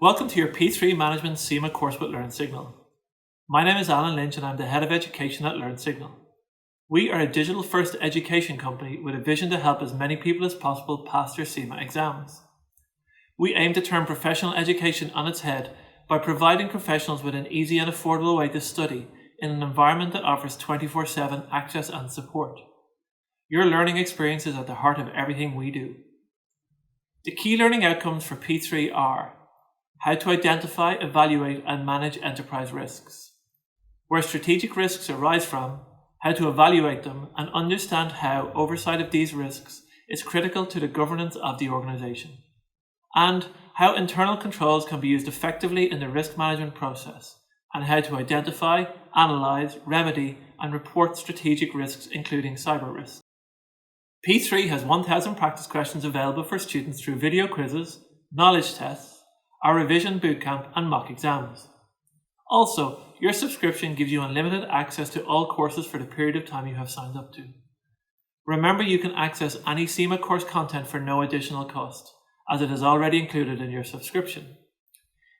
Welcome to your P3 Management CIMA course with Learnsignal. My name is Alan Lynch and I'm the Head of Education at Learnsignal. We are a digital-first education company with a vision to help as many people as possible pass their CIMA exams. We aim to turn professional education on its head by providing professionals with an easy and affordable way to study in an environment that offers 24/7 access and support. Your learning experience is at the heart of everything we do. The key learning outcomes for P3 are how to identify, evaluate and manage enterprise risks, where strategic risks arise from, how to evaluate them and understand how oversight of these risks is critical to the governance of the organisation, and how internal controls can be used effectively in the risk management process, and how to identify, analyse, remedy and report strategic risks including cyber risks. P3 has 1,000 practice questions available for students through video quizzes, knowledge tests, our revision bootcamp and mock exams. Also, your subscription gives you unlimited access to all courses for the period of time you have signed up to. Remember, you can access any CIMA course content for no additional cost, as it is already included in your subscription,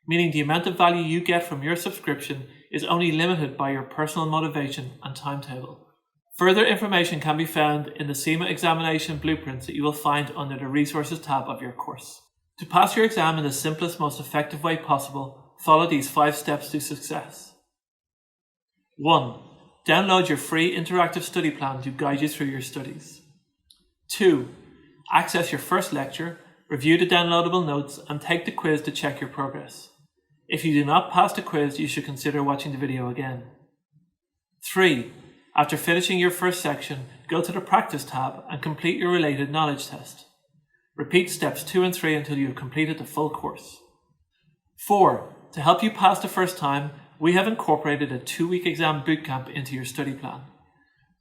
meaning the amount of value you get from your subscription is only limited by your personal motivation and timetable. Further information can be found in the CIMA examination blueprints that you will find under the Resources tab of your course. To pass your exam in the simplest, most effective way possible, follow these 5 steps to success. 1. Download your free interactive study plan to guide you through your studies. 2. Access your first lecture, review the downloadable notes and take the quiz to check your progress. If you do not pass the quiz, you should consider watching the video again. 3. After finishing your first section, go to the Practice tab and complete your related knowledge test. Repeat steps 2 and 3 until you have completed the full course. 4. To help you pass the first time, we have incorporated a 2-week exam bootcamp into your study plan.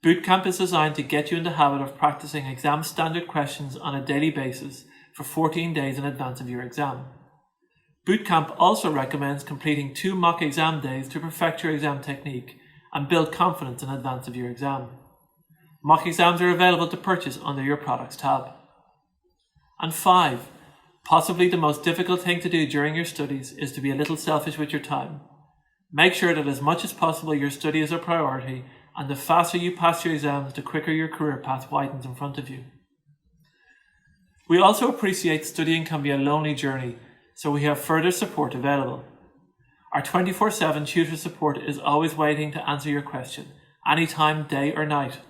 Bootcamp is designed to get you in the habit of practicing exam standard questions on a daily basis for 14 days in advance of your exam. Bootcamp also recommends completing 2 mock exam days to perfect your exam technique and build confidence in advance of your exam. Mock exams are available to purchase under your Products tab. And 5. Possibly the most difficult thing to do during your studies is to be a little selfish with your time. Make sure that as much as possible your study is a priority, and the faster you pass your exams, the quicker your career path widens in front of you. We also appreciate studying can be a lonely journey, so we have further support available. Our 24/7 tutor support is always waiting to answer your question, anytime, day or night.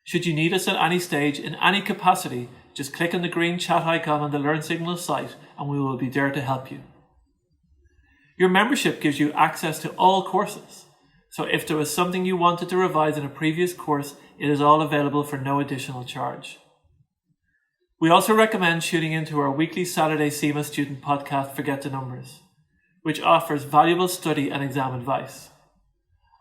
Should you need us at any stage, in any capacity, just click on the green chat icon on the Learnsignal site and we will be there to help you. Your membership gives you access to all courses, so if there was something you wanted to revise in a previous course, it is all available for no additional charge. We also recommend tuning into our weekly Saturday CIMA student podcast, Forget the Numbers, which offers valuable study and exam advice.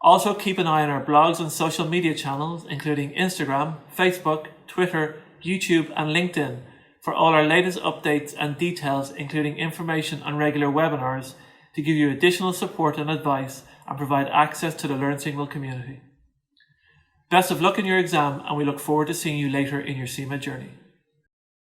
Also keep an eye on our blogs and social media channels, including Instagram, Facebook, Twitter, YouTube and LinkedIn for all our latest updates and details, including information on regular webinars to give you additional support and advice and provide access to the Learnsignal community. Best of luck in your exam and we look forward to seeing you later in your CIMA journey.